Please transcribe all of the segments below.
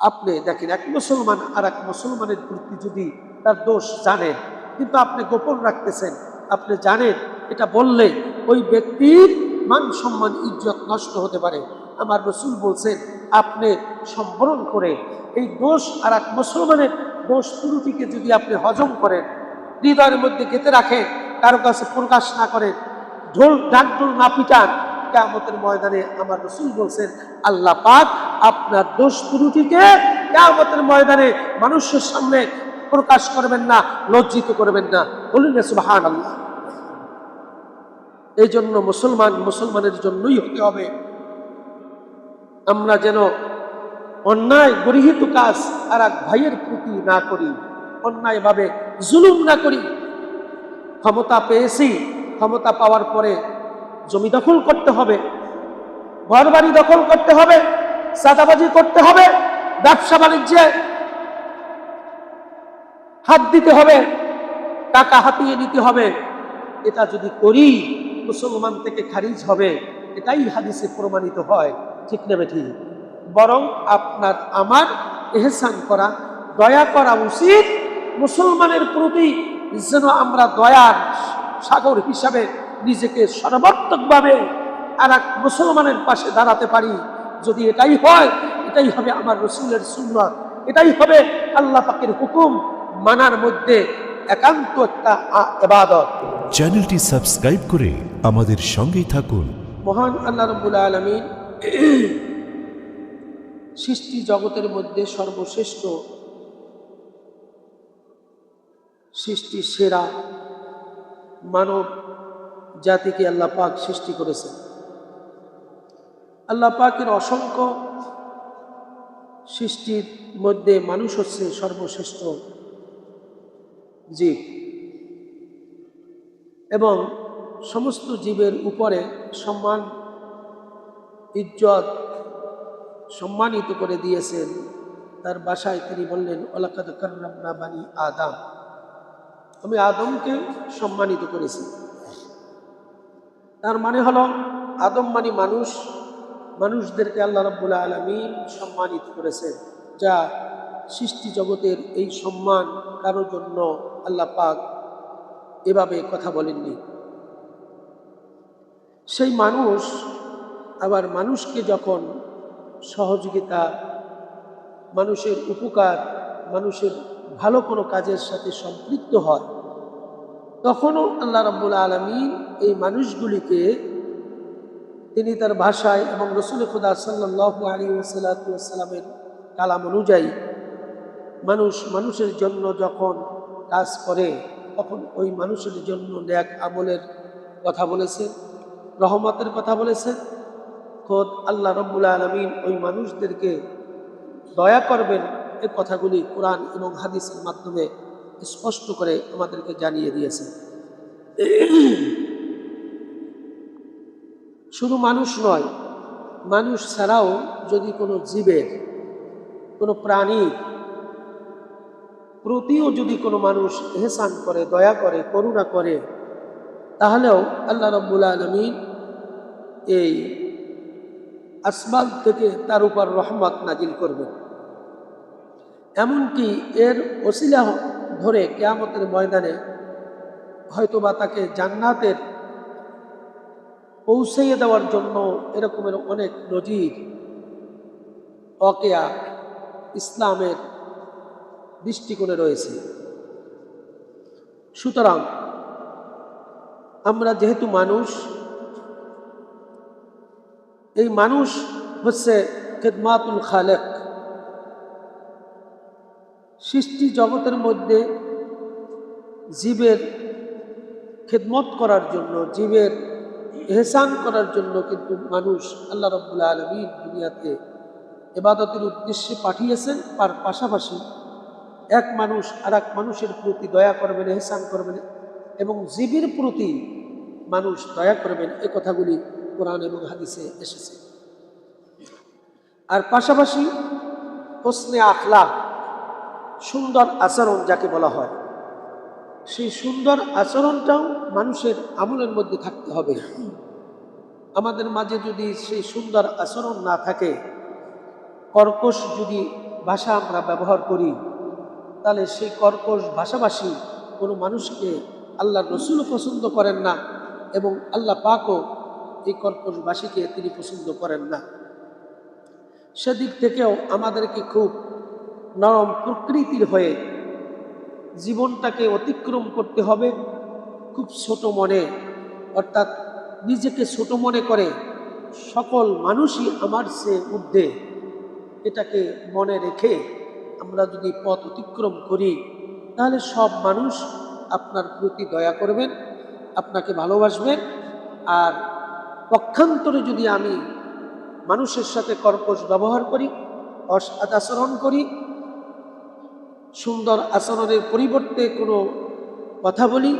আপনি দেখেন, এক মুসলমান আর এক মুসলমানের প্রতি যদি তার দোষ জানেন, কিন্তু আপনি গোপন রাখতেছেন, আপনি জানেন এটা বললে ওই ব্যক্তির মান সম্মান ইজ্জত নষ্ট হতে পারে। আমার রাসূল বলছেন, আপনি সম্বরণ করে এই দোষ আর এক মুসলমানের দোষ ত্রুটিকে যদি আপনি হজম করেন, হৃদয়ের মধ্যে গেঁথে রাখেন, কারো কাছে প্রকাশ না করেন, ঢাকঢোল না পিটান, কিয়ামতের ময়দানে আমার রাসূল বলছেন আল্লাহ পাক আপনার দোষ ত্রুটিকে কিয়ামতের ময়দানে মানুষের সামনে প্রকাশ করবেন না, লজ্জিত করবেন না। বলুন না সুবহানাল্লাহ। এই জন্য মুসলমানের জন্যই হতে হবে। আমরা যেন অন্যায় গৃহীত কাজ আর এক ভাইয়ের প্রতি না করি, অন্যায়ভাবে জুলুম না করি। ক্ষমতা পেয়েছি, ক্ষমতা পাওয়ার পরে জমি দখল করতে হবে, ঘরবাড়ি দখল করতে হবে, চাঁদাবাজি করতে হবে, ব্যবসা বাণিজ্যে হাত দিতে হবে, টাকা হাতিয়ে নিতে হবে। এটা যদি করি মুসলমান থেকে খারিজ হবে, এটাই হাদিসে প্রমাণিত হয়, ঠিক না বেঠিক? বরং আপনার আমার ইহসান করা, দয়া করা উচিত মুসলমানের প্রতি, যেন আমরা দয়ার সাগর হিসাবে নিজেকে সর্বাত্মকভাবে আর এক মুসলমানের পাশে দাঁড়াতে পারি। যদি এটাই হয়, এটাই হবে আমার রাসূলের সুন্নাত, এটাই হবে আল্লাহ পাকের হুকুম মানার মধ্যে একান্ত একটা ইবাদত। চ্যানেলটি সাবস্ক্রাইব করে আমাদের সঙ্গেই থাকুন। মহান আল্লাহ রাব্বুল আলামিন সৃষ্টি জগতের মধ্যে সর্বশ্রেষ্ঠ, সৃষ্টি সেরা মানব জাতিকে আল্লাহ পাক সৃষ্টি করেছেন। আল্লাহ পাকের অসংখ্য সৃষ্টির মধ্যে মানুষ হচ্ছে সর্বশ্রেষ্ঠ জীব, এবং সমস্ত জীবের উপরে সম্মান ইজ্জত সম্মানিত করে দিয়েছেন। তার ভাষায় তিনি বললেন, ওয়ালাকাদ কাররামনা বানি আদম, আমি আদমকে সম্মানিত করেছি। তার মানে হলো আদম মানে মানুষ, মানুষদেরকে আল্লাহ রাব্বুল আলামিন সম্মানিত করেছেন, যা সৃষ্টি জগতের এই সম্মান কারোর জন্য আল্লাহ পাক এভাবে কথা বলেননি। সেই মানুষ আবার মানুষকে যখন সহযোগিতা, মানুষের উপকার, মানুষের ভালো কোনো কাজের সাথে সম্পৃক্ত হয়, তখনও আল্লাহ রাব্বুল আলামিন এই মানুষগুলিকে তিনি তার ভাষায় এবং রাসূল খুদা সাল্লাল্লাহু আলাইহি ওয়াসাল্লামের কালাম অনুযায়ী মানুষের জন্য যখন কাজ করে, তখন ওই মানুষের জন্য নেক আমলের কথা বলেছেন, রহমতের কথা বলেছেন। খোদ আল্লাহ রাব্বুল আলামিন ওই মানুষদেরকে দয়া করবেন, এই কথাগুলি কোরআন এবং হাদিসের মাধ্যমে স্পষ্ট করে আমাদেরকে জানিয়ে দিয়েছেন। শুধু মানুষ নয়, মানুষ ছাড়াও যদি কোনো জীবের, কোনো প্রাণীর প্রতিও যদি কোনো মানুষ ইহসান করে, দয়া করে, করুণা করে, তাহলেও আল্লাহ রাব্বুল আলামিন এই আসমান থেকে তার উপর রহমত নাজিল করবেন। এমনকি এর ওসিলা ধরে কিয়ামতের ময়দানে হয়তোবা তাকে জান্নাতের পৌঁছাইয়ে দেওয়ার জন্য এরকমের অনেক নজির ওয়াকিয়া ইসলামের দৃষ্টিকোণে রয়েছে। সুতরাং আমরা যেহেতু মানুষ, এই মানুষ হচ্ছে খিদমাতুল খালেক, সৃষ্টি জগতের মধ্যে জীবের খিদমত করার জন্য, জীবের ইহসান করার জন্য কিন্তু মানুষ আল্লাহ রাব্বুল আলামিন দুনিয়াতে ইবাদতের উদ্দেশ্যে পাঠিয়েছেন। তার পাশাপাশি এক মানুষ আর এক মানুষের প্রতি দয়া করবেন, ইহসান করবেন, এবং জীবের প্রতি মানুষ দয়া করবেন, এই কথাগুলি কোরআন এবং হাদিসে এসেছে। আর পাশাপাশি হোসনে আখলাক, সুন্দর আচরণ যাকে বলা হয়, সেই সুন্দর আচরণটাও মানুষের আমলের মধ্যে থাকতে হবে। আমাদের মাঝে যদি সেই সুন্দর আচরণ না থাকে, কর্কশ যদি ভাষা আমরা ব্যবহার করি, তাহলে সেই কর্কশ ভাষাভাষী কোনো মানুষকে আল্লাহ রসুলও পছন্দ করেন না, এবং আল্লাহ পাকও এই কর্কশ ভাষীকে তিনি পছন্দ করেন না। সেদিক থেকেও আমাদেরকে খুব নরম প্রকৃতির হয়ে জীবনটাকে অতিক্রম করতে হবে। খুব ছোট মনে, অর্থাৎ নিজেকে ছোট মনে করে সকল মানুষই আমার চেয়ে ঊর্ধ্বে, এটাকে মনে রেখে আমরা যদি পথ অতিক্রম করি, তাহলে সব মানুষ আপনার প্রতি দয়া করবেন, আপনাকে ভালোবাসবেন। আর পক্ষান্তরে যদি আমি মানুষের সাথে কর্কশ ব্যবহার করি, অসৎ আচরণ করি, সুন্দর আচরণের পরিবর্তে কোনো কথা বলি,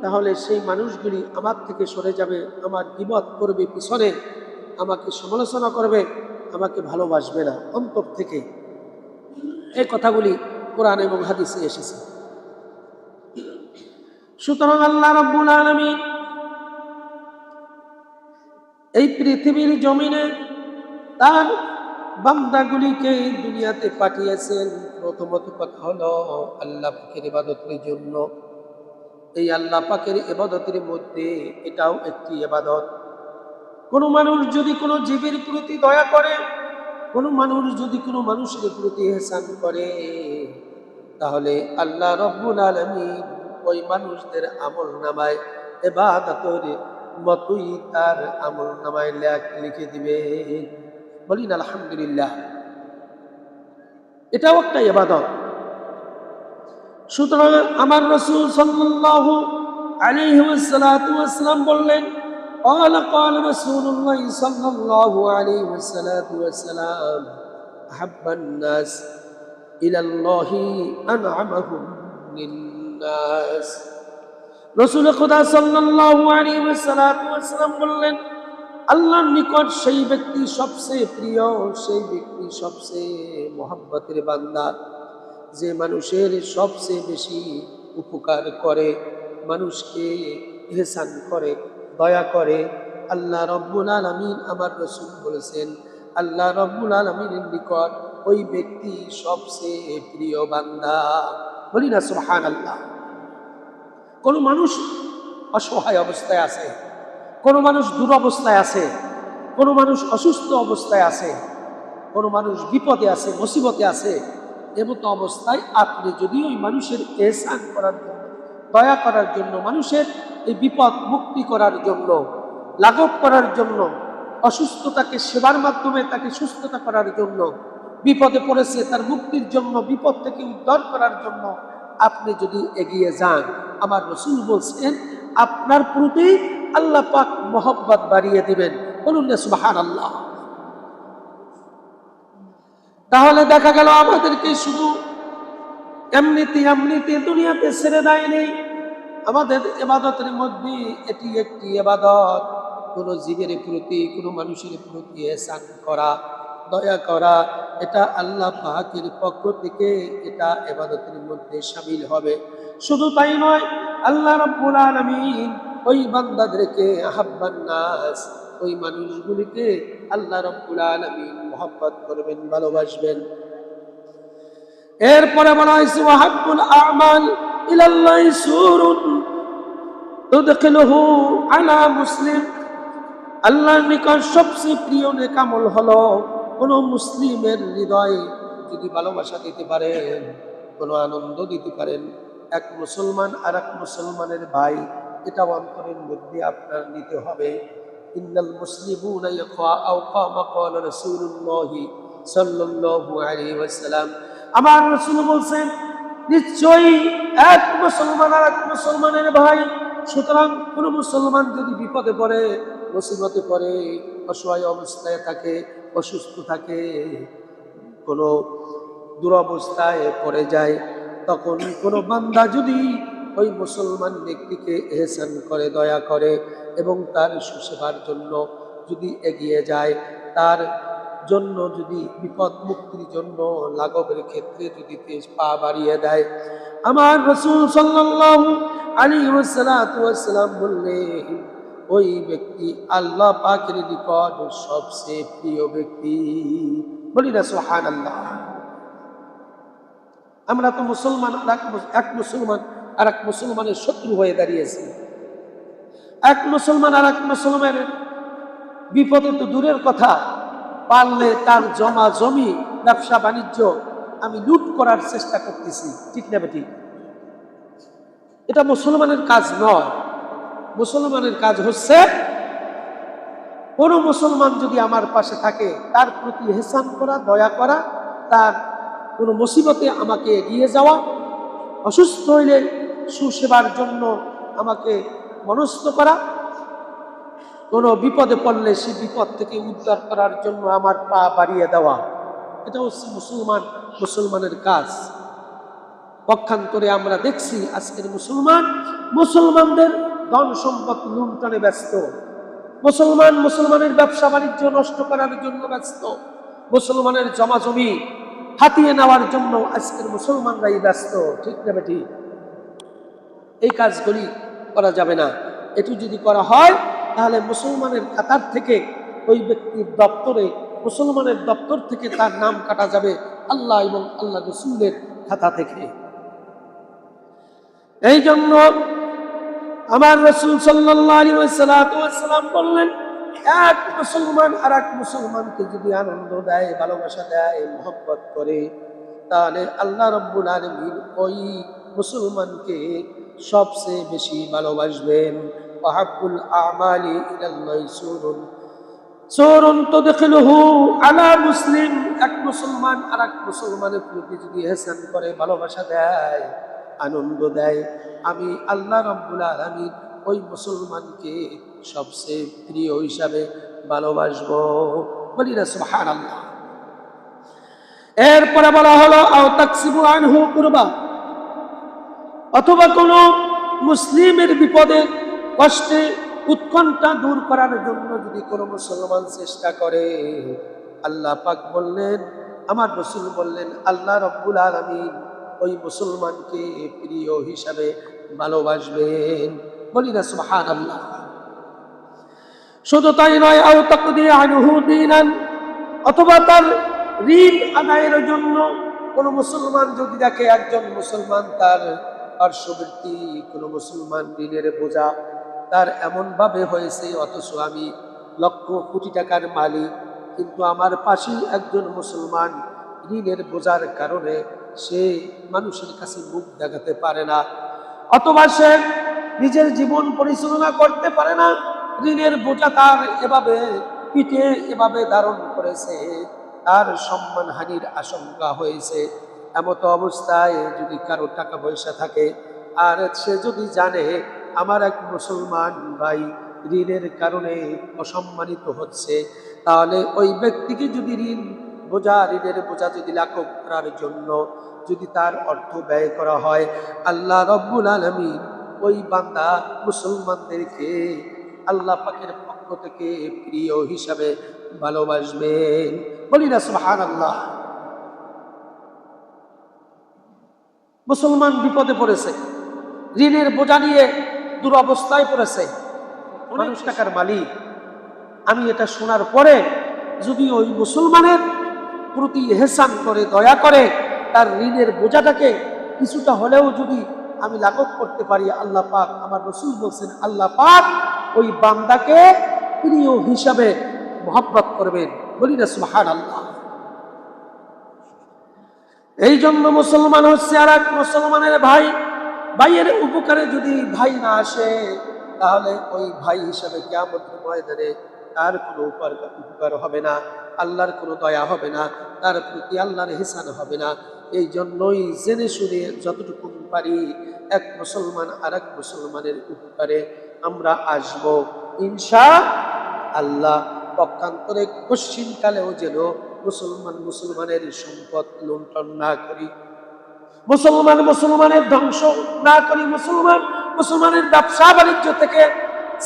তাহলে সেই মানুষগুলি আমার থেকে সরে যাবে, আমার গীবত করবে, পিছনে আমাকে সমালোচনা করবে, আমাকে ভালোবাসবে না অন্তর থেকে। এই কথাগুলি কোরআন এবং হাদিসে এসেছে। সুতরাং আল্লাহ রাব্বুল আলামিন এই পৃথিবীর জমিনে তার বান্দাগুলিকে দুনিয়াতে পাঠিয়েছেন। প্রথমত কথা হলো আল্লাহ পাকের ইবাদতের জন্য। এই আল্লাহ পাকের ইবাদতের মধ্যে এটাও একটি ইবাদত। কোনো মানুষ যদি কোনো জীবের প্রতি দয়া করে, কোনো মানুষ যদি কোনো মানুষের প্রতি ইহসান করে, তাহলে আল্লাহ রাব্বুল আলামিন ওই মানুষদের আমল নামায় ইবাদতের মতোই তার আমল নামায় লিখে দিবে। বলিন আলহামদুলিল্লাহ। এটাও একটা ইবাদত। সুতরাং আমার রাসূল সাল্লাল্লাহু আলাইহি ওয়াসাল্লাম বললেন, قال رسول الله صلى الله عليه وسلم أحب الناس إلى الله أنعمهم للناس। রাসূল খুদা সাল্লাল্লাহু আলাইহি ওয়াসাল্লাম বললেন, আল্লাহর নিকট সেই ব্যক্তি সবচেয়ে প্রিয়, সেই ব্যক্তি সবচেয়ে মহব্বতের বান্দা, যে মানুষের সবচেয়ে বেশি উপকার করে, মানুষকে ইহসান করে, দয়া করে। আল্লাহ রাব্বুল আলামিন, আমার রাসূল বলেছেন, আল্লাহ রাব্বুল আলামিনের নিকট ওই ব্যক্তি সবচেয়ে প্রিয় বান্দা। বলি না সুবহানাল্লাহ। কোনো মানুষ অসহায় অবস্থায় আছে, কোনো মানুষ দুরবস্থায় আছে, কোনো মানুষ অসুস্থ অবস্থায় আছে, কোনো মানুষ বিপদে আছে, মুসিবতে আছে, এমতো অবস্থায় আপনি যদি ওই মানুষের ইহসান করার জন্য, দয়া করার জন্য, মানুষের এই বিপদ মুক্তি করার জন্য, লাঘব করার জন্য, অসুস্থতাকে সেবার মাধ্যমে তাকে সুস্থতা করার জন্য, বিপদে পড়েছে তার মুক্তির জন্য, বিপদ থেকে উদ্ধার করার জন্য আপনি যদি এগিয়ে যান, আমার রাসূল বলছেন আপনার প্রতি আল্লাহ পাক মহব্বত বাড়িয়ে দিবেন। বলুন না সুবহানাল্লাহ। তাহলে দেখা গেল আমাদেরকে শুধু এমনিতে দুনিয়াতে ছেড়ে দেয়নি। আমাদের ইবাদতের মধ্যে এটি একটি ইবাদত। কোনো জীবের প্রতি, কোনো মানুষের প্রতি ইহসান করা, দয়া করা, এটা আল্লাহ পাকের পক্ষ থেকে এটা ইবাদতের মধ্যে শামিল হবে। শুধু তাই নয়, আল্লাহ রাব্বুল আলামিন ওই বান্দাদেরকে আহাব্বান নাস, ওই মানুষগুলিকে আল্লাহ রাব্বুল আলামিন মহব্বত করবেন, ভালোবাসবেন। এরপরে বলা হয়েছে ওয়াহাব্বুল আমাল ইলাল্লাহি সুরুন তুদখিলুহু আলা মুসলিম। আল্লাহর নিকট সবচেয়ে প্রিয় নেক আমল হলো কোনো মুসলিমের হৃদয়ে যদি ভালোবাসা দিতে পারেন, কোনো আনন্দ দিতে পারেন, এক মুসলমান আর এক মুসলমানের ভাই, এটা অন্তরের মধ্যে আপনার নিতে হবে। ইন্নাল মুসলিমুনা ইয়াখাউ কামা ক্বালা রাসূলুল্লাহি সাল্লাল্লাহু আলাইহি ওয়াসাল্লাম। আমার রাসূল বলছেন, নিশ্চয়ই এক মুসলমান আর এক মুসলমানের ভাই। সুতরাং কোনো মুসলমান যদি বিপদে পড়ে, মুসিবতে পড়ে, অসহায় অবস্থায় থাকে, অসুস্থ থাকে, কোনো দুরবস্থায় পড়ে যায়, তখন কোনো বান্দা যদি ওই মুসলমান ব্যক্তিকে ইহসান করে, দয়া করে এবং তার সুসেবার জন্য যদি এগিয়ে যায়, তার জন্য যদি বিপদ মুক্তির জন্য লাঘবের ক্ষেত্রে যদি পা বাড়িয়ে দেয়, আমার রাসূল সাল্লাল্লাহু আলাইহি ওয়াসাল্লাম বললেন, ওই ব্যক্তি আল্লাহ পাকের নিকট সবচেয়ে প্রিয় ব্যক্তি। বলি না সুবহানাল্লাহ। আমরা তো মুসলমান, এক মুসলমান আর এক মুসলমানের শত্রু হয়ে দাঁড়িয়েছি। এক মুসলমান আর এক মুসলমানের বিপদে তো দূরের কথা, পারলে তার জমা জমি, ব্যবসা বাণিজ্য আমি লুট করার চেষ্টা করতেছি, ঠিক না বেটি? এটা মুসলমানের কাজ নয়। মুসলমানের কাজ হচ্ছে কোন মুসলমান যদি আমার পাশে থাকে তার প্রতি ইহসান করা, দয়া করা, তার কোনো মুসিবতে আমাকে এগিয়ে যাওয়া, অসুস্থ হইলে সুসেবার জন্য আমাকে মনস্থ করা, কোনো বিপদে পড়লে সেই বিপদ থেকে উদ্ধার করার জন্য আমার পা বাড়িয়ে দেওয়া। এটা হচ্ছে মুসলমানের কাজ। পক্ষান্তরে আমরা দেখছি আজকের মুসলমানদের ধন সম্পদ লুণ্ঠনে ব্যস্ত, মুসলমানের ব্যবসা বাণিজ্য নষ্ট করার জন্য ব্যস্ত, মুসলমানের জমা জমি হাতিয়ে নেওয়ার জন্য আজকের মুসলমানরাই ব্যস্ত, ঠিক না বেটি? এই কাজগুলি করা যাবে না। এটু যদি করা হয় তাহলে মুসলমানের খাতার থেকে ওই ব্যক্তির দপ্তরে, মুসলমানের দপ্তর থেকে তার নাম কাটা যাবে আল্লাহ এবং আল্লাহ রাসূলের খাতা থেকে। এই জন্য আমার রাসূল সাল্লাল্লাহু আলাইহি ওয়াসাল্লাম বললেন, এক মুসলমান আর এক মুসলমানকে যদি আনন্দ দেয়, ভালোবাসা দেয়, মহব্বত করে, তাহলে আল্লাহ রাব্বুল আলামিন ওই মুসলমানকে সবচেয়ে বেশি ভালোবাসবেন। ওয়াহাব্বুল আমালি ইলাল্লাহি সুরুন তুদখিলুহু আলা মুসলিম। এক মুসলমান আর এক মুসলমানের প্রতি যদি ইহসান করে, ভালোবাসা দেয়, আনন্দ দেয়, আমি আল্লাহ রাব্বুল আলামিন ওই মুসলমানকে সবচেয়ে প্রিয় হিসাবে ভালোবাসবো। বলি না সুবহানাল্লাহ। এরপরে বলা হলো আও তাকসিবু আনহু কুরবা, অথবা কোন মুসলিমের বিপদে কষ্টে উৎকণ্ঠা দূর করার জন্য যদি কোনো মুসলমান চেষ্টা করে, আল্লাহ পাক বললেন, আমার রাসূল বললেন, আল্লাহ রাব্বুল আলামিন ওই মুসলমানকে প্রিয় হিসাবে ভালোবাসবেন। বলি না সুবহানাল্লাহ। শুধু তাই নয়, আও তাকদি আনহু দীনান, অথবা তার ঋণ আদায়ের জন্য কোন মুসলমান যদি দেখে একজন মুসলমান তার পার্শ্ববর্তী কোনো মুসলমান ঋণের বোঝা তার এমন ভাবে হয়েছে, অথচ আমি লক্ষ কোটি টাকার মালিক, কিন্তু আমার পাশেই একজন মুসলমান ঋণের বোঝার কারণে সে মানুষের কাছে মুখ দেখাতে পারে না, অথবা সে নিজের জীবন পরিচালনা করতে পারে না, ঋণের বোঝা তার এভাবে পিঠে এভাবে ধারণ করেছে, তার সম্মানহানির আশঙ্কা হয়েছে। এমত অবস্থায় যদি কারো টাকা পয়সা থাকে আর সে যদি জানে আমার এক মুসলমান ভাই ঋণের কারণে অসম্মানিত হচ্ছে, তাহলে ওই ব্যক্তিকে যদি ঋণের বোঝা যদি লাঘব করার জন্য যদি তার অর্থ ব্যয় করা হয়, আল্লাহ রাব্বুল আলামিন ওই বান্দা মুসলমানদেরকে আল্লাহ পাকের পক্ষ থেকে প্রিয় হিসাবে ভালোবাসবেন। বলি না সুবহানাল্লাহ। মুসলমান বিপদে পড়েছে, ঋণের বোঝা নিয়ে দুরবস্থায় পড়েছে, মানুষ টাকার মালিক। আমি এটা শোনার পরে যদি ওই মুসলমানের প্রতি ইহসান করে, দয়া করে, তার ঋণের বোঝাটাকে কিছুটা হলেও যদি আমি লাঘব করতে পারি, আল্লাহ পাক, আমার রাসূল বলছেন, আল্লাহ পাক ওই বান্দাকে প্রিয় হিসাবে মহব্বত করবেন। বলি না সুবহানাল্লাহ। এই জন্য মুসলমান হচ্ছে আর এক মুসলমানের ভাই, ভাইয়ের উপকারে যদি ভাই না আসে তাহলে ওই ভাই হিসাবে কিয়ামতের ময়দানে তার কোনো উপকার হবে না, আল্লাহর কোনো দয়া হবে না, তার প্রতি আল্লাহর ইহসান হবে না। এই জন্যই জেনে শুনে যতটুকু পারি এক মুসলমান আর এক মুসলমানের উপকারে আমরা আসব ইনশাআল্লাহ। পক্ষান্তরে কশ্চিনকালেও যেন মুসলমানের সম্পদ লুণ্ঠন না করি, মুসলমানের ধ্বংস না করি, মুসলমানের ব্যবসা বাণিজ্য থেকে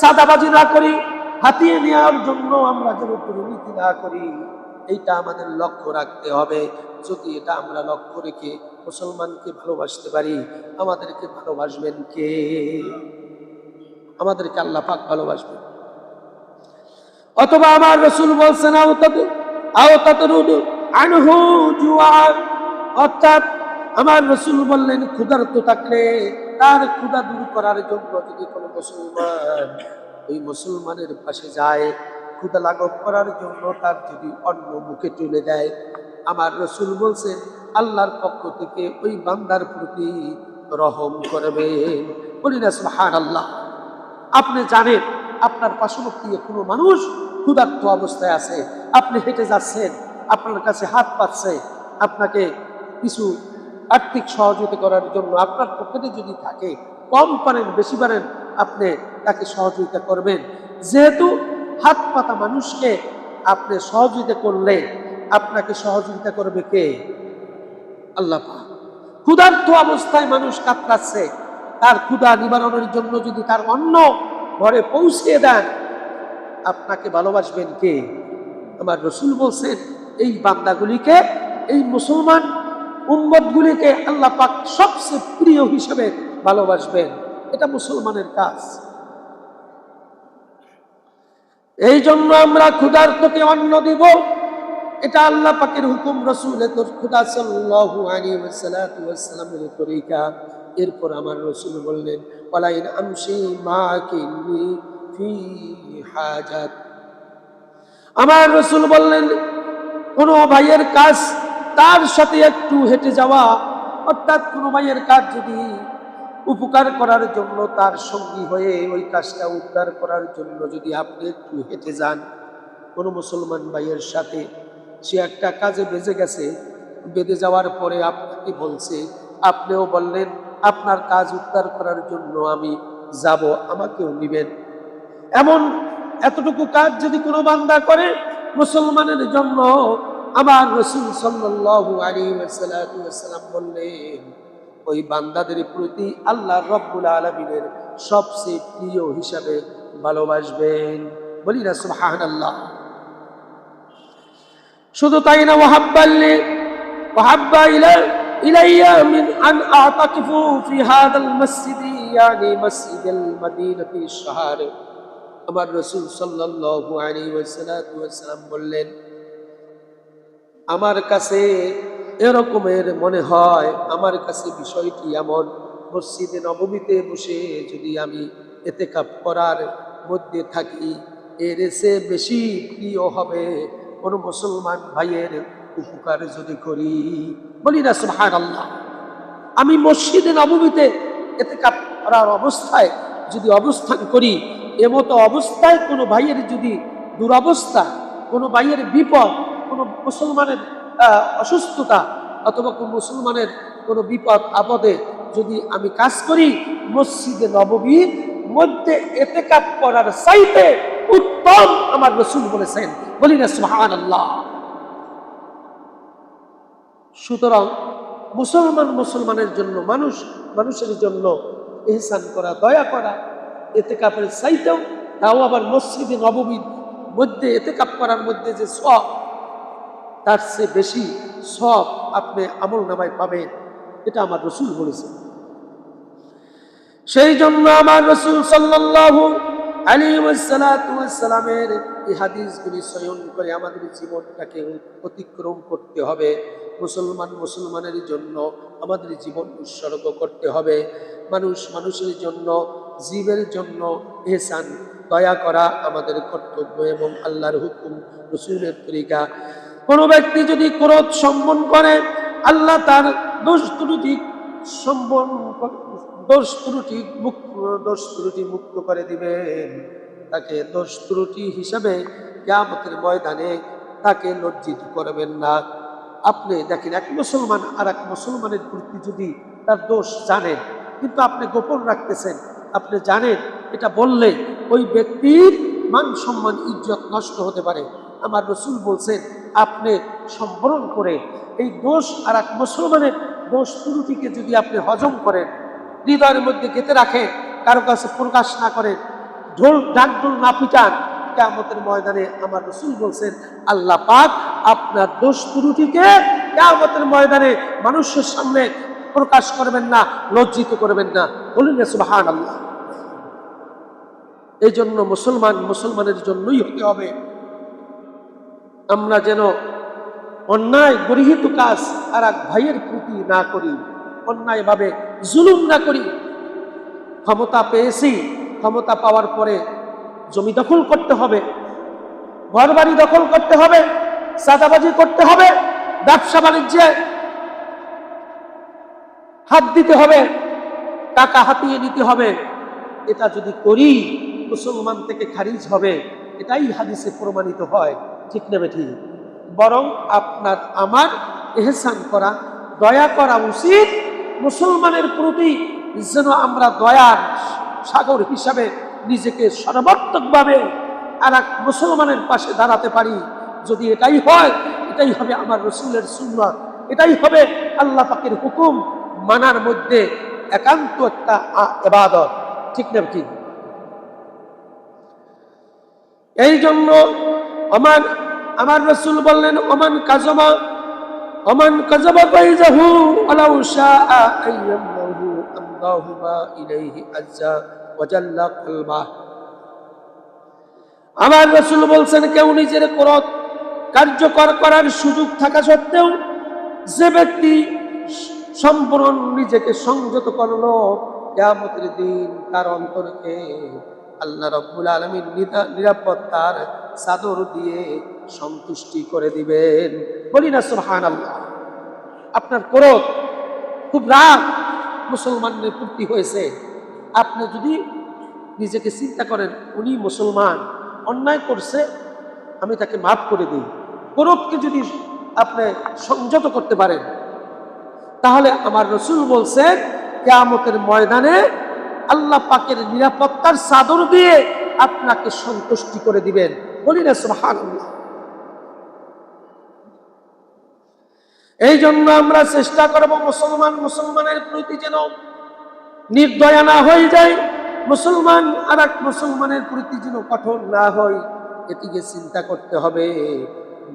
সাদাবাজি না করি, হাতিয়ে নেওয়ার জন্য আমরা যেন দুর্নীতি না করি, এইটা আমাদের লক্ষ্য রাখতে হবে। যদি এটা আমরা লক্ষ্য রেখে মুসলমানকে ভালোবাসতে পারি, আমাদেরকে ভালোবাসবেন কে? আমাদেরকে আল্লাহ পাক ভালোবাসবেন। অথবা আমার রাসূল বলছেন অর্থাৎ আমার রাসূল বললেন, ক্ষুধার্ত থাকলে তার ক্ষুধা দূর করার জন্য যদি কোনো মুসলমান ওই মুসলমানের পাশে যায়, ক্ষুধা লাঘব করার জন্য তার যদি অন্ন মুখে তুলে দেয়, আমার রাসূল বলছেন আল্লাহর পক্ষ থেকে ওই বান্দার প্রতি রহম করবেন। বলি না সুবহানাল্লাহ। আপনি জানেন আপনার পার্শ্ববর্তী কোনো মানুষ ক্ষুধার্ত অবস্থায় আছে, আপনি হেঁটে যাচ্ছেন, আপনার কাছে হাত পাচ্ছে, আপনাকে কিছু আর্থিক সহযোগিতা করার জন্য আপনার পকেটে যদি থাকে, কম পারেন বেশি পারেন, আপনি তাকে সহযোগিতা করবেন। যেহেতু হাত পাতা মানুষকে আপনি সহযোগিতা করলে আপনাকে সহযোগিতা করবে কে? আল্লাহ পাক। ক্ষুধার্ত অবস্থায় মানুষ কাতরাচ্ছে, তার ক্ষুধা নিবারণের জন্য যদি তার অন্ন ঘরে পৌঁছে দেন, আপনাকে ভালোবাসবেন কে? আমার রাসূল বলছেন এই বান্দাগুলিকে, এই মুসলমান উম্মতগুলিকে আল্লাহ পাক সবচেয়ে প্রিয় হিসেবে ভালোবাসবেন। এটা মুসলমানের কাজ। এই জন্য আমরা ক্ষুধার্তকে অন্ন দিব, এটা আল্লাহ পাকের হুকুম, রাসূলের খুদা সাল্লাল্লাহু আলাইহি ওয়াসাল্লামের তরিকা। এরপর আমার রাসূল বললেন, ওয়ালাইন আমশি মাকিনি ফি হাজাত। আমার রাসূল বললেন, কোন ভাইয়ের কাজ তার সাথে একটু হেঁটে যাওয়া, অর্থাৎ কোন ভাইয়ের কাজ যদি উপকার করার জন্য তার সঙ্গী হয়ে ওই কাজটা উদ্ধার করার জন্য যদি আপনি একটু হেঁটে যান, কোন মুসলমান ভাইয়ের সাথে সে একটা কাজে বেজে গেছে, বেঁধে যাওয়ার পরে আপনাকে বলছে, আপনিও বললেন আপনার কাজ উদ্ধার করার জন্য আমি যাব, আমাকেও নিবেন, এমন এতটুকু কাজ যদি কোনো বান্দা করে মুসলমানের জন্য, আমার রাসূল সাল্লাল্লাহু আলাইহি ওয়াসাল্লাম বললেন ওই বান্দাদের প্রতি আল্লাহ রাব্বুল আলামিনের সবচেয়ে প্রিয় হিসাবে ভালোবাসবেন। বলি না সুবহানাল্লাহ। শুধু তাই না, ওয়াহাব্বা ইলাইয়া মিন আন আতাকিফু ফি হাদাল মসজিদ, ইয়ানি মসজিদুল মদিনাতি শাহর। আমার রাসূল সাল্লাল্লাহু আলাইহি ওয়াসাল্লাম বললেন, আমার কাছে এরকমের মনে হয়, আমার কাছে বিষয়টি এমন, মসজিদে নববীতে বসে যদি আমি ইতিকাফ করার মধ্যে থাকি, এর চেয়ে বেশি প্রিয় হবে কোন মুসলমান ভাইয়ের উপকার যদি করি। বলি না সুবহানাল্লাহ। আমি মসজিদে নববীতে ইতিকাফ করার অবস্থায় যদি অবস্থান করি, এমতো অবস্থায় কোনো ভাইয়ের যদি দুরবস্থা, কোনো ভাইয়ের বিপদ, কোনো মুসলমানের অসুস্থতা, অথবা কোনো মুসলমানের কোনো বিপদ আপদে যদি আমি কাজ করি, মসজিদে নববীর মধ্যে ইতিকাফ করার চাইতে উত্তম আমার রাসূল বলেছেন। বলি না সুবহানাল্লাহ। সুতরাং মুসলমানের জন্য, মানুষের জন্য ইহসান করা, দয়া করা, ইতিকাফের চাইতেও, তাও আবার মসজিদে নববীর মধ্যে ইতিকাফ করার মধ্যে যে সওয়াব, তার চেয়ে বেশি সওয়াব আপনি আমল নামায় পাবেন, এটা আমার রাসূল বলেছেন। সেই জন্য আমার রাসূল সাল্লাল্লাহু আলাইহি ওয়াসাল্লামের এই হাদিসগুলি চয়ন করে আমাদের জীবনটাকে অতিক্রম করতে হবে। মুসলমানের জন্য আমাদের জীবন উৎসর্গ করতে হবে। মানুষের জন্য, জীবের জন্য ইহসান, দয়া করা আমাদের কর্তব্য এবং আল্লাহর হুকুম, রাসূলের তরিকা। কোনো ব্যক্তি যদি ক্রোধ সম্বন করে, আল্লাহ তার দোষ ত্রুটি মুক্ত করে দিবেন। তাকে দোষ ত্রুটি হিসাবে কিয়ামতের ময়দানে তাকে লজ্জিত করবেন না। আপনি দেখেন, এক মুসলমান আর এক মুসলমানের প্রতি যদি তার দোষ জানেন, কিন্তু আপনি গোপন রাখতেছেন, আপনি জানেন এটা বললে ওই ব্যক্তির মান সম্মান, ইজ্জত নষ্ট হতে পারে। আমার রাসূল বলছেন, আপনি সম্বরণ করে এই দোষ আর এক মুসলমানের দোষ ত্রুটিকে যদি আপনি হজম করেন, হৃদয়ের মধ্যে গেঁথে রাখেন, কারো কাছে প্রকাশ না করেন, ঢাকঢোল না পিটান, কিয়ামতের ময়দানে আমার রাসূল বলছেন আল্লাহ পাক আপনার দোষ ত্রুটিকে কিয়ামতের ময়দানে মানুষের সামনে প্রকাশ করবেন না, লজ্জিত করবেন না। বলুন না সুবহানাল্লাহ। এই জন্য মুসলমানের জন্যই হতে হবে। আমরা যেন অন্যায় গৃহীত কাজ আর এক ভাইয়ের প্রতি না করি, অন্যায়ভাবে জুলুম না করি। ক্ষমতা পেয়েছি, ক্ষমতা পাওয়ার পরে জমি দখল করতে হবে, ঘর বাড়ি দখল করতে হবে, চাঁদাবাজি করতে হবে, ব্যবসা বাণিজ্যে হাত দিতে হবে, টাকা হাতিয়ে নিতে হবে। এটা যদি করি মুসলমান থেকে খারিজ হবে, এটাই হাদিসে প্রমাণিত হয়, ঠিক না বেঠিক? বরং আপনার আমার ইহসান করা, দয়া করা উচিত মুসলমানের প্রতি, যেন আমরা দয়ার সাগর হিসাবে নিজেকে সর্বাত্মকভাবে আর এক মুসলমানের পাশে দাঁড়াতে পারি। যদি এটাই হয়, এটাই হবে আমার রসুলের সুন্নাত, এটাই হবে আল্লাহ পাকের হুকুম মানার মধ্যে একান্ত একটা ইবাদত, ঠিক না ঠিক? এই জন্য আমার রাসূল বললেন, ওমান কাযাবা বাইজাহু ওয়ালাউ শাআ আইয়ামহু আমদাহু মা ইলাইহি আজ্জা ওয়া জাল্লা কলবা। আমার রাসূল বলছেন, কেউ নিজের ক্রোধ কার্যকর করার সুযোগ থাকা সত্ত্বেও যে ব্যক্তি সম্পূর্ণ নিজেকে সংযত করলো, কিয়ামতের দিন তার অন্তরকে আল্লাহ রাব্বুল আলামিন নিরাপত্তার চাদর দিয়ে সন্তুষ্টি করে দিবেন। বলি না সুবহানাল্লাহ। আপনার ক্রোধ, খুব রাগ মুসলমানের প্রতি হয়েছে, আপনি যদি নিজেকে চিন্তা করেন উনি মুসলমান, অন্যায় করছে, আমি তাকে মাফ করে দিই, ক্রোধকে যদি আপনি সংযত করতে পারেন, তাহলে আমার রাসূল বলছেন কিয়ামতের ময়দানে আল্লাহ পাকের নিরাপত্তার চাদর দিয়ে আপনাকে সন্তুষ্টি করে দিবেন। বলি না সুবহানাল্লাহ। এই জন্য আমরা চেষ্টা করব মুসলমানের প্রতি যেন নির্দয়া না হয়ে যায়, মুসলমান আর এক মুসলমানের প্রতি যেন কঠোর না হয়, এটিকে চিন্তা করতে হবে।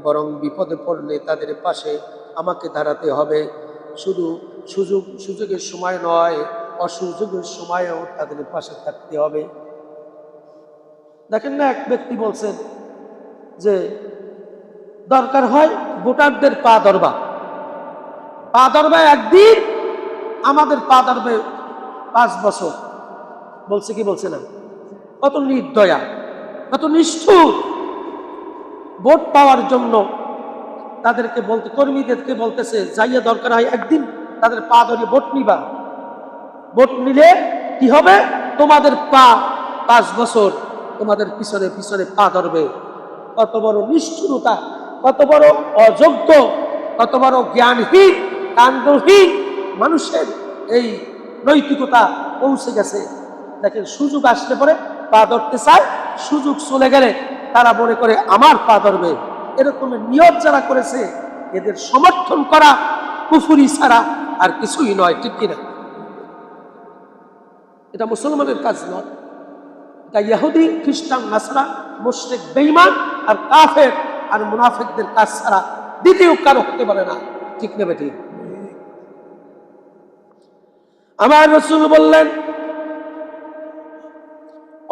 বরং বিপদে পড়লে তাদের পাশে আমাকে দাঁড়াতে হবে। শুধু সুযোগের সময় নয়, অসুযোগের সময়ও তাদের পাশে থাকতে হবে। দেখেন না, এক ব্যক্তি বলছেন যে দরকার হয় ভোটারদের পা ধরবা, একদিন, আমাদের পা ধরবে 5 বছর। বলছে কি বলছে না? কত নির্দয়া, কত নিষ্ঠুর! ভোট পাওয়ার জন্য তাদেরকে কর্মীদেরকে বলতেছে, যাইয়া দরকার হয় একদিন তাদের পা ধরে ভোট নিবা, ভোট নিলে কি হবে, তোমাদের পা 5 বছর তোমাদের পিছনে পিছনে পা ধরবে। কত বড় নিষ্ঠুরতা, কত বড় অযোগ্য, কত বড় জ্ঞানহীন, কাণ্ডহীন মানুষের এই নৈতিকতা পৌঁছে গেছে। দেখেন, সুযোগ আসলে পরে পা ধরতে চায়, সুযোগ চলে গেলে তারা মনে করে আমার পা ধরবে। এরকমের নিয়ত যারা করেছে, এদের সমর্থন করা কুফরি ছাড়া আর কিছুই নয়, ঠিক কিনা? এটা মুসলমানের কাজ নয়, এটা ইহুদি, খ্রিস্টান, নাসরা, মুশরিক, বেঈমান আর কাফের আর মুনাফিকদের কাজ ছাড়া দ্বিতীয় কারো হতে পারে না, ঠিক না বেটি? আমার রাসূল বললেন,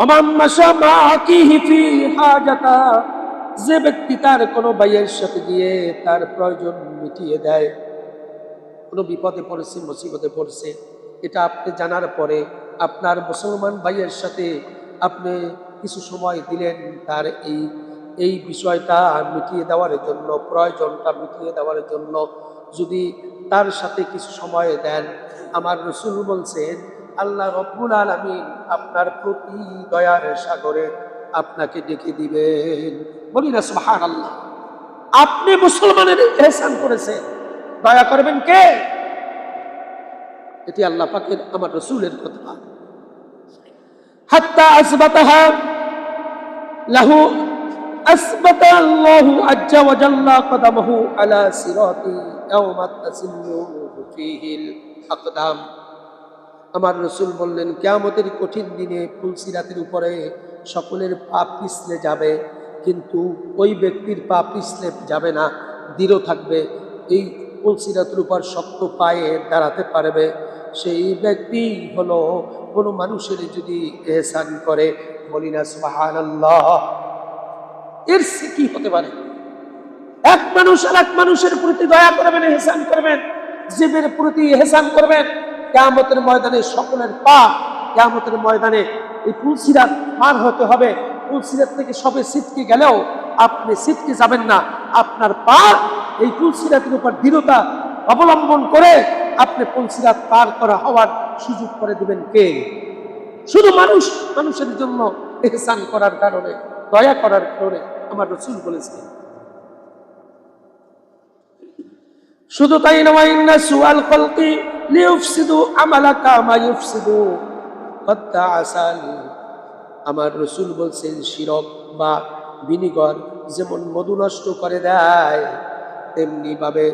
ওমান মাশা মা আকিহি ফি হাজাতা, যে ব্যক্তি তার কোনো ভাইয়ের সাথে গিয়ে তার প্রয়োজন মিটিয়ে দেয়, কোনো বিপদে পড়েছে, মুসিবতে পড়ছে, এটা আপনি জানার পরে আপনার মুসলমান ভাইয়ের সাথে আপনি কিছু সময় দিলেন তার এই বিষয়টা মিটিয়ে দেওয়ার জন্য, প্রয়োজনটা মিটিয়ে দেওয়ার জন্য, যদি তার সাথে কিছু সময় দেন, আমার রাসূল বলছেন আল্লাহ রব্বুল আলামিন আপনার প্রতি দয়ার সাগরে আপনাকে ডেকে দিবেন। বলি না সুবহানাল্লাহ। আপনি মুসলমানের ইহসান করেছেন, দয়া করবেন কে? এটি আল্লাহ পাকের, আমার রাসূলের কথা। হাত্তা আসবাতাহা লাহু আসবাতা আল্লাহু আজ্জা ওয়া জাল্লা কদামাহু আলা সিরাতি ইয়াওমা তাসিল্লু ফীহিল আকদাম। আমার রাসূল বললেন, কিয়ামতের কঠিন দিনে পুলসিরাতের উপরে সকলের পা পিছলে যাবে, কিন্তু ওই ব্যক্তির পা পিছলে যাবে না, দৃঢ় থাকবে। এই পুলসিরাতের উপর শক্ত পায়ে দাঁড়াতে পারবে। সেই ব্যক্তি হলো কোনো মানুষের যদি ইহসান করে। বলি না সুবহানাল্লাহ। এর সে কি হতে পারে? এক মানুষ আর এক মানুষের প্রতি দয়া করবেন, ইহসান করবেন, জীবের প্রতি ইহসান করবেন। কিয়ামতের ময়দানে সকলের পা কিয়ামতের ময়দানে এই পুলসিরাত পার হতে হবে। পুলসিরাত থেকে সবে ছিটকে গেলেও আপনি ছিটকে যাবেন না। আপনার পা এই পুলসিরাতের উপর দৃঢ়তা অবলম্বন করে আপনি পুলসিরাত পার করা হওয়ার সুযোগ করে দিবেন কে? শুধু মানুষের জন্য ইহসান করার কারণে, দয়া করার কারণে আমার রাসূল বলেছেন। শুধু তাই নয়, ইন্না সুআল খালকি লিইফসিদু আমালাকা মা ইফসিদু কদ্দা আসাল। আমার রাসূল বলছেন, শিরক বা ভিনিগর যেমন মধু নষ্ট করে দেয়, তেমনি ভাবে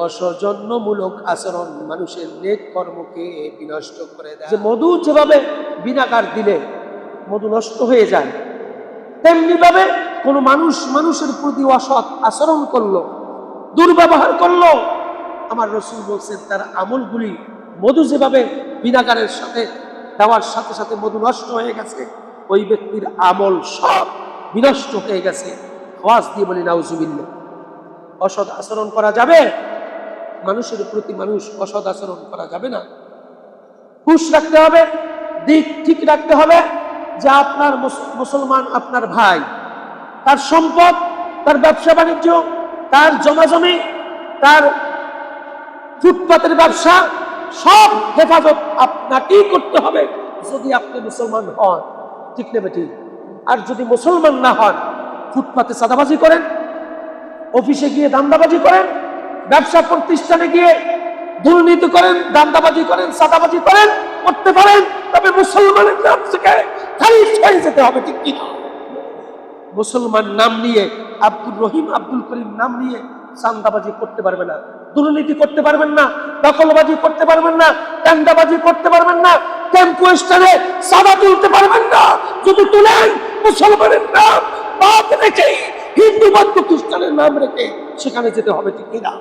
অসৌজন্যমূলক আচরণ মানুষের নেক কর্মকে বিনষ্ট করে দেয়। যে মধু যেভাবে ভিনেগার দিলে মধু নষ্ট হয়ে যায়, তেমনি ভাবে কোনো মানুষের প্রতি অসৎ আচরণ করলো, দুর্ব্যবহার করলো, আমার রাসূল বলছেন তার আমলগুলি মধু যেভাবে ভিনেগারের সাথে দেওয়ার সাথে সাথে মধু নষ্ট হয়ে গেছে, ওই ব্যক্তির আমল সব বিনষ্ট হয়ে গেছে। আওয়াজ দিয়ে বলি নাউজুবিল্লাহ। অসৎ আচরণ করা যাবে? মানুষের প্রতি মানুষ অসৎ আচরণ করা যাবে না। হুঁশ রাখতে হবে, দিক ঠিক রাখতে হবে যে আপনার মুসলমান আপনার ভাই, তার সম্পদ, তার ব্যবসা বাণিজ্য, তার জমাজমি, তার ফুটপাতের ব্যবসা, সব হেফাজত আপনাকেই করতে হবে যদি আপনি মুসলমান হন। ঠিক নেবে ঠিক। আর যদি মুসলমান না হন, ফুটপাতে চাঁদাবাজি করেন, অফিসে গিয়ে দান্দাবাজি করেন, ব্যবসা প্রতিষ্ঠানে গিয়ে দুর্নীতি করেন, দান্দাবাজি করেন, চাঁদাবাজি করেন, করতে পারেন, তবে মুসলমানের নাম থেকে খারিজ হয়ে যেতে হবে। ঠিক কি? মুসলমান নাম নিয়ে, আব্দুর রহিম, আব্দুল করিম নাম নিয়ে চাঁদাবাজি করতে পারবে না, দুর্নীতি করতে পারবেন না, দখলবাজি করতে পারবেন না, দান্দাবাজি করতে পারবেন না, টেম্পো স্ট্যান্ডে চাঁদা তুলতে পারবেন না। যদি তুলেন, মুসলমানের নাম বাদ রেখে, হিন্দু বৌদ্ধ খ্রিস্টানের নাম রেখে সেখানে যেতে হবে। ঠিক কিনা?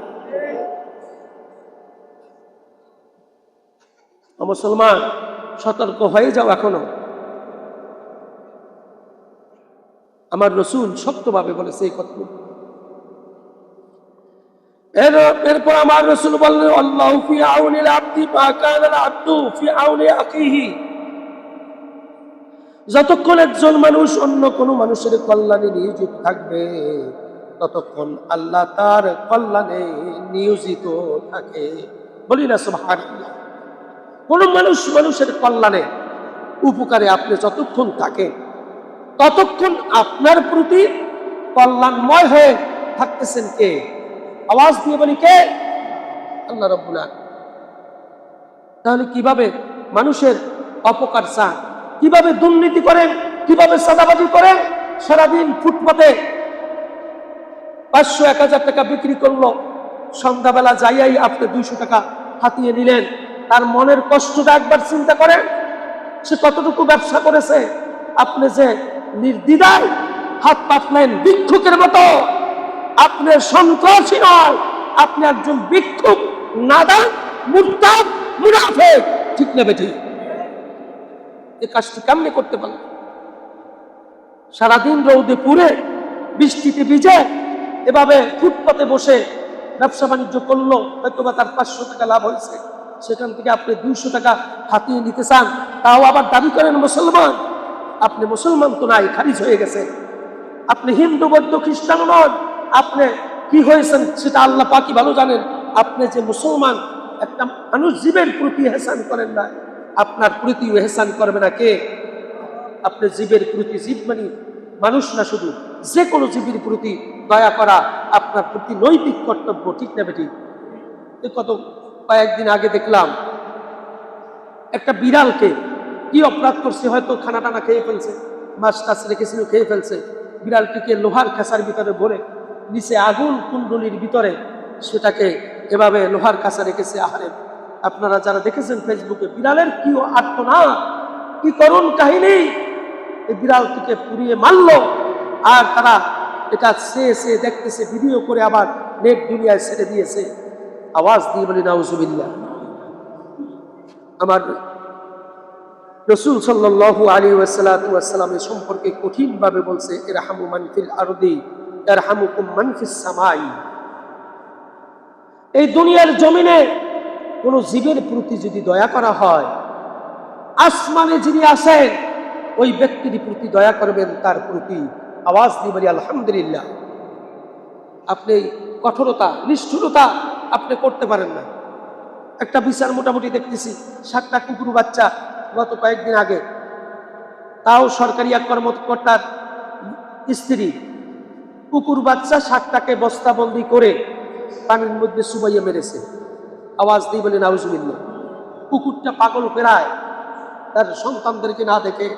মুসলমান সতর্ক হয়ে যাও এখনো। আমার রাসূল শক্তভাবে বলেছে এই কথা। এরপর আমার রাসূল বললেন, আল্লাহু ফি আউনিল আবদি মা কানাল আবদু ফি আউনি আখিহি। যতক্ষণ একজন মানুষ অন্য কোন মানুষের কল্যাণে নিয়োজিত থাকবে, ততক্ষণ আল্লাহ তার কল্যাণে নিয়োজিত থাকে। বলি না সুবহানাল্লাহ। কোন মানুষের কল্যাণে, উপকারে আপনি যতক্ষণ থাকেন, ততক্ষণ আপনার প্রতি কল্যাণময় হয়ে থাকতেছেন কে? আওয়াজ দিয়ে বলি কে? আল্লাহ রাব্বুল আলামিন। তাহলে কিভাবে মানুষের অপকার চান, কিভাবে দুর্নীতি করেন, কিভাবে চাঁদাবাজি করেন? সারাদিন ফুটপাতে 500-1000 টাকা বিক্রি করলো, সন্ধ্যাবেলা যাইয়াই আপনি 200 টাকা হাতিয়ে নিলেন। তার মনের কষ্টটা একবার চিন্তা করেন, সে কতটুকু ব্যবসা করেছে। আপনি যে নির্দ্বিধায় হাত পাতলেন ভিক্ষুকের মতো, আপনি সন্ত্রাসী নয়, আপনি একজন ভিক্ষুক, নাদান, মুরতাদ, মুনাফিক। ঠিক না বেঠিক? এই কাজটি কেমনে করতে পারলেন? সারাদিন রৌদে পুড়ে, বৃষ্টিতে ভিজে, এভাবে ফুটপাতে বসে ব্যবসা বাণিজ্য করলো, হয়তো বা তার 500 টাকা লাভ হয়েছে, সেখান থেকে আপনি 200 টাকা হাতিয়ে নিতে চান, তাও আবার দাবি করেন মুসলমান। আপনি মুসলমান তো নাই, খারিজ হয়ে গেছে। আপনি হিন্দু, বৌদ্ধ, খ্রিস্টান নন। আপনি কি হয়েছেন সেটা আল্লাহ পাকই ভালো জানেন। আপনি যে মুসলমান, একটা মানুষ জীবের প্রতি ইহসান করেন না, আপনার প্রতি ইহসান করবে না কে? আপনি জীবের প্রতি, জীব মানে মানুষ না, শুধু যে কোনো জীবের প্রতি দয়া করা আপনার প্রতি নৈতিক কর্তব্য। ঠিক না বেঠিক? কত কয়েকদিন আগে দেখলাম একটা বিড়ালকে কি অপরাধ করছে, হয়তো খানা টানা খেয়ে ফেলছে, মাছ টাছ রেখেছিল খেয়ে ফেলছে, বিড়ালটিকে লোহার খাঁচার ভিতরে ভরে, নিচে আগুন কুণ্ডলির ভিতরে সেটাকে এভাবে লোহার কাঁচা রেখেছে। আহারে, আপনারা যারা দেখেছেন ফেসবুকে, বিড়ালের কি আর্তনাদ, কি করুণ কাহিনী। এই বিড়ালটিকে পুড়িয়ে মারলো, আর তারা এটা সে দেখতেছে, ভিডিও করে আবার নেট দুনিয়ায় ছেড়ে দিয়েছে। আওয়াজ দিয়ে বলি নাউজুবিল্লাহ। আমার রাসূল সাল্লাল্লাহু আলাইহি ওয়াসাল্লাম সম্পর্কে কঠিন ভাবে বলছে, ইরহামু মান ফিল আরদি ইয়ারহামুকুম মান ফিস সামাই। এই দুনিয়ার জমিনে কোন জীবের প্রতি যদি দয়া করা হয়, আসমানে যিনি আছেন ওই ব্যক্তির প্রতি দয়া করবেন, তার প্রতি আওয়াজ দিয়ে বলি আলহামদুলিল্লাহ। আপনি কঠোরতা নিষ্ঠুরতা আপনি করতে পারেন না। একটা বিচার মোটামুটি দেখতেছি, 7টা কুকুর বাচ্চা গত কয়েকদিন আগে, তাও সরকারি এক কর্মকর্তার স্ত্রী কুকুর বাচ্চা 7টাকে বস্তাবন্দি করে পানির মধ্যে চুবাইয়া মেরেছে। আওয়াজ দিয়ে বলে নাউজুবিল্লাহ। কুকুরটা পাগল ফেরায়, তার সন্তানদেরকে না দেখে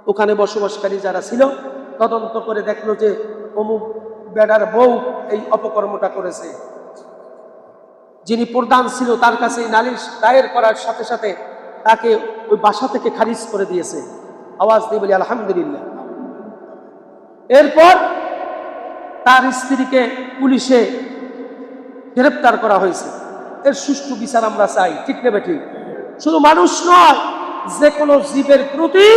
ওখানে বসবাসকারী যারা ছিল তদন্ত করে দেখলো যে অমুক বেড়ার বউ এই অপকর্মটা করেছে। যিনি প্রধান ছিল তার কাছে নালিশ দায়ের করার সাথে সাথে তাকে ওই বাসা থেকে খারিজ করে দিয়েছে। আওয়াজ দিয়ে বলি আলহামদুলিল্লাহ। এরপর তার স্ত্রীকে পুলিশে গ্রেপ্তার করা হয়েছে। এর সুষ্ঠু বিচার আমরা চাই, ঠিক না ঠিক? শুধু মানুষ নয়, যে কোনো জীবের প্রতি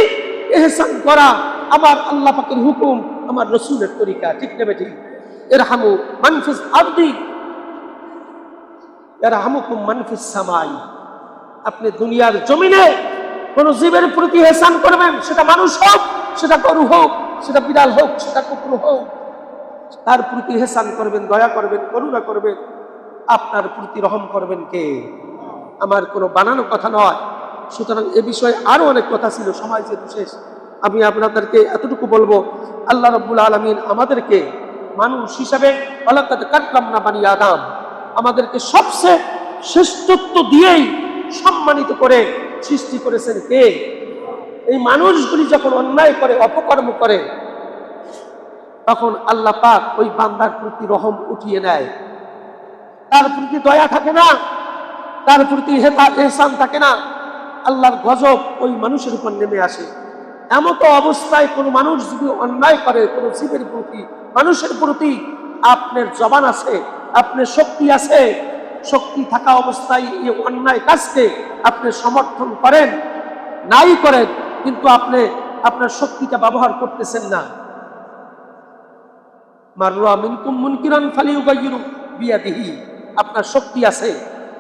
ইহসান করা আমার আল্লাহ পাকের হুকুম, আমার রাসূলের তরিকা, ঠিক না ঠিক? ইরহামু মান ফিস আরদি ইয়ারহামুকুম মান ফিস সামাই। আপনি দুনিয়ার জমিনে কোন জীবের প্রতি ইহসান করবেন, সেটা মানুষ হোক, সেটা গরু হোক, সেটা বিড়াল হোক, সেটা কুকুর হোক, তার প্রতি ইহসান করবেন, দয়া করবেন, করুণা করবেন। আপনার প্রতি রহম করবেন কে? আমার কোনো বানানো কথা নয়। সুতরাং এ বিষয়ে আরো অনেক কথা ছিল, সময় যেহেতু শেষ, আমি আপনাদেরকে এতটুকু বলবো, আল্লাহ রাব্বুল আলামিন আমাদেরকে মানুষ হিসাবে ওয়ালাকাদ কাররামনা বানি আদম, আমাদেরকে সবচেয়ে শ্রেষ্ঠত্ব দিয়েই সম্মানিত করে সৃষ্টি করেছেন কে? এই মানুষগুলি যখন অন্যায় করে, অপকর্ম করে, তখন আল্লাহ পাক ওই বান্দার প্রতি রহম উঠিয়ে নেয়, তার প্রতি দয়া থাকে না, তার প্রতি ইহসান থাকে না। আল্লাহর গজব ওই মানুষের উপর নেমে আসে। এমতো অবস্থায় কোনো মানুষ যদি অন্যায় করে কোনো জীবের প্রতি, মানুষের প্রতি, আপনার জবান আছে, আপনার শক্তি আছে, শক্তি থাকা অবস্থায় এই অন্যায় কাজকে আপনি সমর্থন করেন নাই করেন, কিন্তু আপনি আপনার শক্তিটা ব্যবহার করতেছেন না। মাররা মিনকুম মুনকিরান ফালিয়ুগাইয়িরু বিয়াদিহি, আপনার শক্তি আছে,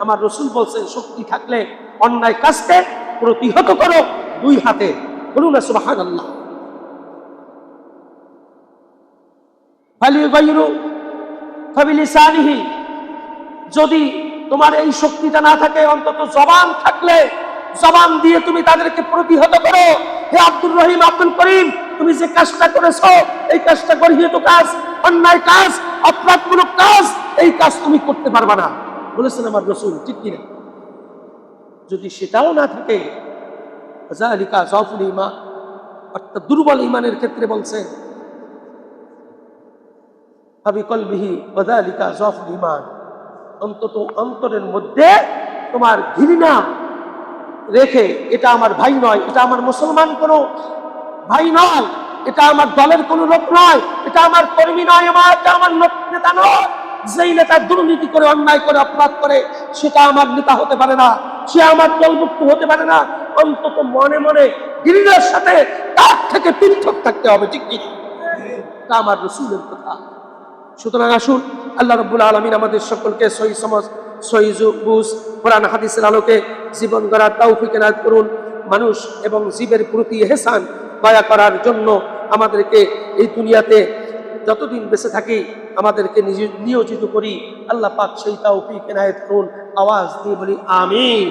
আমার রাসূল বলছেন শক্তি থাকলে অন্যায় কাজকে প্রতিহত করো 2 হাতে। বলুন না সুবহানাল্লাহ। ফালিয়ুগাইয়িরু ফাবিলিসানিহি, যদি তোমার এই শক্তিটা না থাকে, অন্তত জবান থাকলে জবান দিয়ে তুমি তাদেরকে প্রতিহত করো। হে আব্দুর রহিম, আব্দুল করিম, তুমি যে কাজটা করেছো এই কাজটা গর্হিত কাজ, অন্যায় কাজ, অপরাধমূলক কাজ, এই কাজ তুমি করতে পারবা না, বলেছেন আমার রাসূল, ঠিক কিনা? যদি সেটাও না থাকে, যালিকা যাফুল ঈমান, অর্থাৎ দুর্বল ঈমানের ক্ষেত্রে বলছেন আবি কলবিহি ওয়া যালিকা যাফুল ঈমান, অন্তত অন্তরের মধ্যে তোমার ঘৃণা রেখে, এটা আমার ভাই নয়, এটা আমার মুসলমান কোনো ভাই নয়, এটা আমার দলের কোনো লোক নয়, এটা আমার কর্মী নয়, এটা আমার নেতা নয়, যেই নেতা দুর্নীতি করে, অন্যায় করে, অপরাধ করে, সেটা আমার নেতা হতে পারে না, সে আমার দলভুক্ত হতে পারে না। অন্তত মনে মনে ঘৃণার সাথে তার থেকে পৃথক থাকতে হবে, ঠিক কি? এটা আমার রাসূলের কথা। সুতরাং আসুন আল্লাহ রাব্বুল আলামিন আমাদের সকলকে সহি সমাজ, সহি বুঝ, কোরআন হাদিসের আলোকে জীবন গড়ার তৌফিক এনায়েত করুন। মানুষ এবং জীবের প্রতি ইহসান, দয়া করার জন্য আমাদেরকে এই দুনিয়াতে যতদিন বেঁচে থাকি আমাদেরকে নিয়োজিত করি। আল্লাহ পাক সেই তৌফিক এনায়েত করুন। আওয়াজ দিয়ে বলি আমিন।